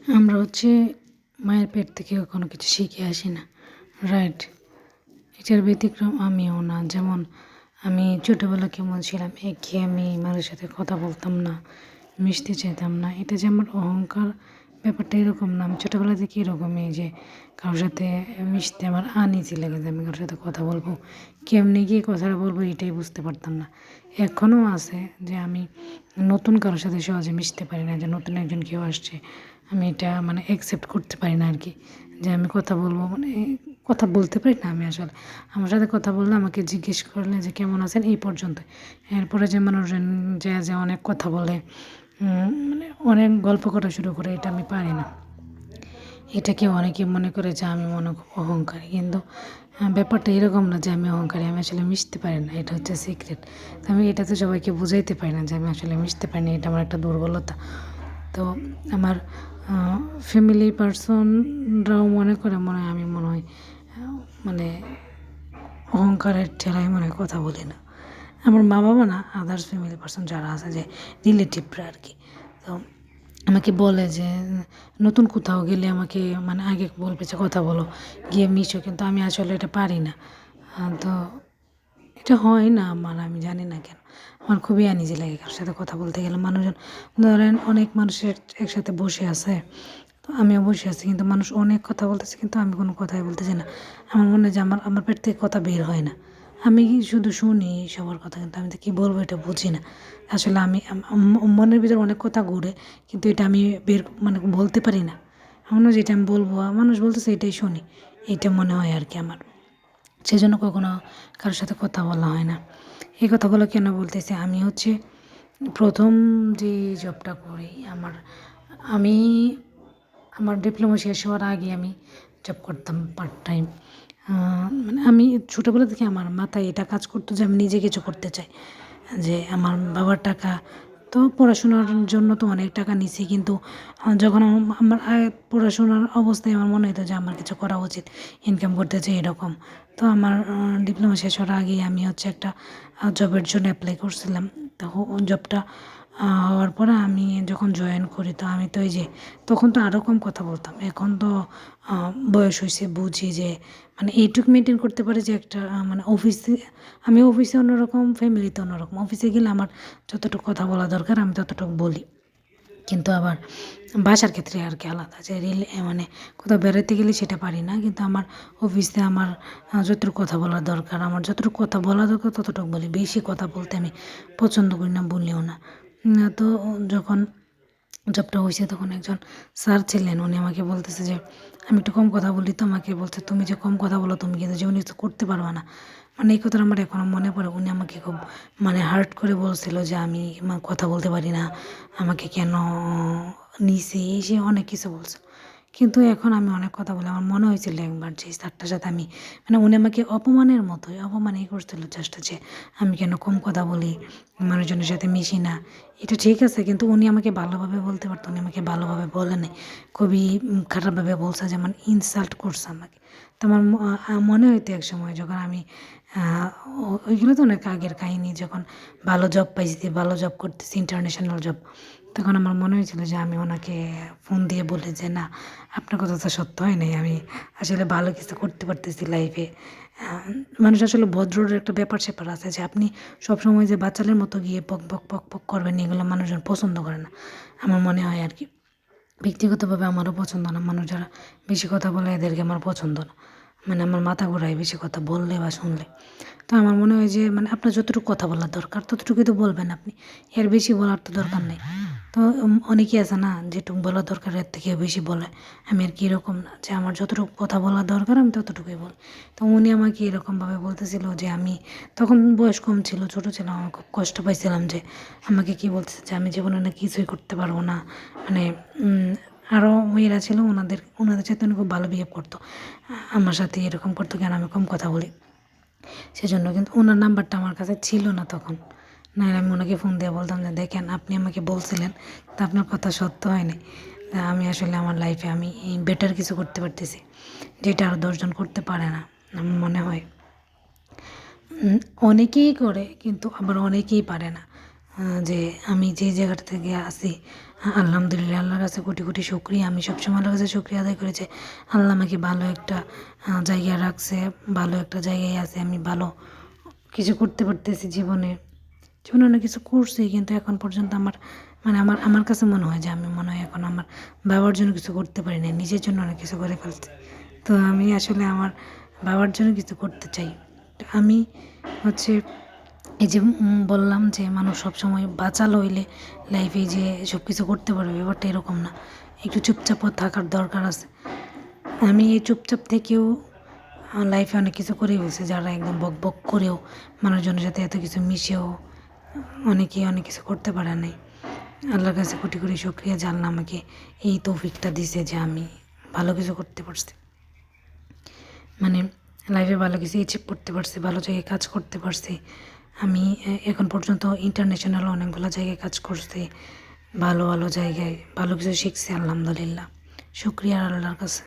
আমরা মায়ের পেট থেকে কোনো কিছু শিখে আসি না, রাইট? এটার ব্যতিক্রম আমিও না। যেমন আমি ছোটোবেলা কেমন ছিলাম, একঘেয়েমি, মানুষের সাথে কথা বলতাম না, মিশতে চাইতাম না। এটা যে আমার অহংকার, ব্যাপারটা এরকম না। আমি ছোটোবেলা থেকে এরকমই, যে কারোর সাথে মিশতে আমার আনইজি লাগে, যে আমি কারোর সাথে কথা বলবো, কেমনি গিয়ে কথাটা বলবো এটাই বুঝতে পারতাম না। এখনও আছে যে আমি নতুন কারোর সাথে সহজে মিশতে পারি না, যে নতুন একজন কেউ আসছে আমি এটা অ্যাকসেপ্ট করতে পারি না আর কি। যে আমি কথা বলবো, কথা বলতে পারি না আমি আসলে। আমার সাথে কথা বললে আমাকে জিজ্ঞেস করলে যে কেমন আছেন, এই পর্যন্ত। এরপরে যে মানুষজন যে অনেক কথা বলে, অনেক গল্প করা শুরু করে, এটা আমি পারি না। এটাকে অনেকে মনে করে যে আমি খুব অহংকারী, কিন্তু ব্যাপারটা এরকম না যে আমি অহংকারী। আমি আসলে মিশতে পারি না, এটা হচ্ছে সিক্রেট। আমি এটা তো সবাইকে বুঝাইতে পারি না যে আমি আসলে মিশতে পারি না, এটা আমার একটা দুর্বলতা। তো আমার ফ্যামিলি পার্সনরাও মনে হয় আমি মানে অহংকারের ঠেলায় কথা বলি না। আমার মা বাবা না, আদার্স ফ্যামিলি পার্সন যারা আছে, যে রিলেটিভরা আর কি, তো আমাকে বলে যে নতুন কোথাও গেলে আমাকে আগে বলবে যে কথা বলো, গিয়ে মিশো, কিন্তু আমি আসলে এটা পারি না। তো এটা হয় না আমার, আমি জানি না কেন। আমার খুবই আনইজি লাগে কারোর সাথে কথা বলতে গেলে। মানুষজন, ধরেন অনেক মানুষের একসাথে বসে আছে, তো আমিও বসে আছি, কিন্তু মানুষ অনেক কথা বলতেছে, কিন্তু আমি কোনো কথাই বলতেছি না। আমার মনে হয় যে আমার পেট থেকে কথা বের হয় না। আমি শুধু শুনি সবার কথা, কিন্তু আমি তো কী বলবো এটা বুঝি না। আসলে আমি মনের ভিতরে অনেক কথা ঘুরে, কিন্তু এটা আমি বের বলতে পারি না। এমন না যেটা আমি বলবো, মানুষ বলতেছে এটাই শুনি, এইটা মনে হয় আর কি আমার। সেই জন্য কখনো কারোর সাথে কথা বলা হয় না। এই কথাগুলো কেন বলতেছি, আমি প্রথম যে জবটা করি, আমি আমার ডিপ্লোমা শেষ হওয়ার আগে আমি জব করতাম পার্ট টাইম। আমি ছোটোবেলা থেকে আমার মাথায় এটা কাজ করতো যে আমি নিজে কিছু করতে চাই, যে আমার বাবার টাকা, তো পড়াশোনার জন্য তো অনেক টাকা নিছি, কিন্তু যখন আমার পড়াশোনার অবস্থায় আমার মনে হতো যে আমার কিছু করা উচিত, ইনকাম করতে চাই এরকম। তো আমার ডিপ্লোমা শেষ হওয়ার আগেই আমি একটা জবের জন্য অ্যাপ্লাই করছিলাম। তো জবটা হওয়ার পরে আমি যখন জয়েন করি, তো আমি তো তখন তো আরও কম কথা বলতাম। এখন তো বয়স হয়েছে, বুঝি যে এইটুকু মেনটেন করতে পারি, যে একটা অফিসে অন্যরকম, ফ্যামিলিতে অন্যরকম। অফিসে গেলে আমার যতটুকু কথা বলা দরকার আমি ততটুকু বলি, কিন্তু আবার বাসার ক্ষেত্রে আর কি আলাদা, যে কোথাও বেড়াতে গেলে সেটা পারি না, কিন্তু আমার অফিসে আমার যতটুকু কথা বলা দরকার, আমার যতটুকু কথা বলা দরকার ততটুকু বলি। বেশি কথা বলতে আমি পছন্দ করি না, বলিও না। তো যখন জবটা হয়েছে, তখন একজন স্যার ছিলেন, উনি আমাকে বলতেছে যে আমি একটু কম কথা বলি, তো আমাকে বলছে তুমি যে কম কথা বলো, তুমি কিন্তু জীবনে কিছু করতে পারবে না। এই কথাটা আমার এখনও মনে পড়ে। উনি আমাকে খুব হার্ট করে বলছিল যে আমি কথা বলতে পারি না, আমাকে কেন নিছে, সে অনেক কিছু বলছে। কিন্তু এখন আমি অনেক কথা বলি। আমার মনে হয়েছিল একবার যে স্যারটার সাথে আমি উনি আমাকে অপমানের মতোই অপমানই করছিল, জাস্ট যে আমি কেন কম কথা বলি, মানুষজনের সাথে মিশি না। এটা ঠিক আছে, কিন্তু উনি আমাকে ভালোভাবে বলতে পারতো, উনি আমাকে ভালোভাবে বলে নাই, খুবই খারাপভাবে বলছে, যেমন ইনসাল্ট করছে আমাকে। তো আমার মনে হইতো এক সময়, যখন আমি ওইগুলো তো অনেক আগের কাহিনী, যখন ভালো জব পাইছি, ভালো জব করতেছি, ইন্টারন্যাশনাল জব, তখন আমার মনে হয়েছিল যে আমি ওনাকে ফোন দিয়ে বলে যে না, আপনার কথা তো সত্য হয় নাই, আমি আসলে ভালো কিছু করতে পারতেছি লাইফে। মানুষ আসলে ভদ্রর একটা ব্যাপার স্যাপার আছে, যে আপনি সবসময় যে বাচ্চাদের মতো গিয়ে পক পক পক পক করবেন, এগুলো মানুষজন পছন্দ করে না, আমার মনে হয় আর কি। ব্যক্তিগতভাবে আমারও পছন্দ না মানুষ যারা বেশি কথা বলে, এদেরকে আমার পছন্দ না। আমার মাথা ঘোরায় বেশি কথা বললে বা শুনলে। তো আমার মনে হয় যে আপনার যতটুকু কথা বলার দরকার ততটুকুই তো বলবেন আপনি, এর বেশি বলার তো দরকার নেই। তো অনেকেই আছে না, যেটুকু বলার দরকার এর থেকে বেশি বলে। আমি আর কি এরকম না, যে আমার যতটুকু কথা বলার দরকার আমি ততটুকুই বলি। তো উনি আমাকে এরকমভাবে বলতেছিল যে আমি তখন বয়স কম ছিল, ছোটো ছিলাম, আমি খুব কষ্ট পাইছিলাম, যে আমাকে কি বলতেছে যে আমি জীবনে না কিছুই করতে পারবো না। আরও মেয়েরা ছিল, ওনাদের সাথে উনি খুব ভালো বিহেভ করতো, আমার সাথে এরকম করতো কেন আমি কম কথা বলি, সেজন্য। কিন্তু ওনার নাম্বারটা আমার কাছে ছিল না তখন, না আমি ওনাকে ফোন দিয়ে বলতাম যে দেখেন আপনি আমাকে বলছিলেন, তা আপনার কথা সত্য হয়নি, আমি আসলে আমার লাইফে আমি বেটার কিছু করতে পারতেছি, যেটা আরও 10 জন করতে পারে না। আমার মনে হয় অনেকেই করে, কিন্তু আবার অনেকেই পারে না। যে আমি যে জায়গাটা থেকে আসি, আলহামদুলিল্লাহ, আল্লাহর কাছে কোটি কোটি শুকরিয়া। আমি সবসময় আল্লাহর কাছে শুকরিয়া আদায় করি যে আল্লাহ আমাকে ভালো একটা জায়গায় রাখছে, ভালো একটা জায়গায় আছে, আমি ভালো কিছু করতে পারতেছি জীবনে। জীবনে অনেক কিছু করছি, কিন্তু এখন পর্যন্ত আমার মানে আমার আমার কাছে মনে হয় যে আমি মনে হয় এখন আমার বাবার জন্য কিছু করতে পারি না, নিজের জন্য অনেক কিছু করে ফেলছি। তো আমি আসলে আমার বাবার জন্য কিছু করতে চাই। তো আমি হচ্ছে এই যে বললাম যে মানুষ সবসময় বাঁচাল হইলে লাইফে যে সব কিছু করতে পারবে, ব্যাপারটা এরকম না। একটু চুপচাপও থাকার দরকার আছে। আমি এই চুপচাপ থেকেও লাইফে অনেক কিছু করে ফেলছি, যারা একদম বক বক করেও মানুষজনের সাথে এত কিছু মিশেও অনেকেই অনেক কিছু করতে পারে নাই। আল্লাহর কাছে কোটি কোটি শুকরিয়া যে আল্লাহ আমাকে এই তৌফিকটা দিছে যে আমি ভালো কিছু করতে পারছি, মানে লাইফে ভালো কিছু অ্যাচিভ করতে পারছি, ভালো জায়গায় কাজ করতে পারছি। আমি এখন পর্যন্ত ইন্টারন্যাশনাল অনেকগুলো জায়গায় কাজ করছি, ভালো ভালো জায়গায় ভালো কিছু শিখছি। আলহামদুলিল্লাহ, শুকরিয়া আল্লাহর কাছে।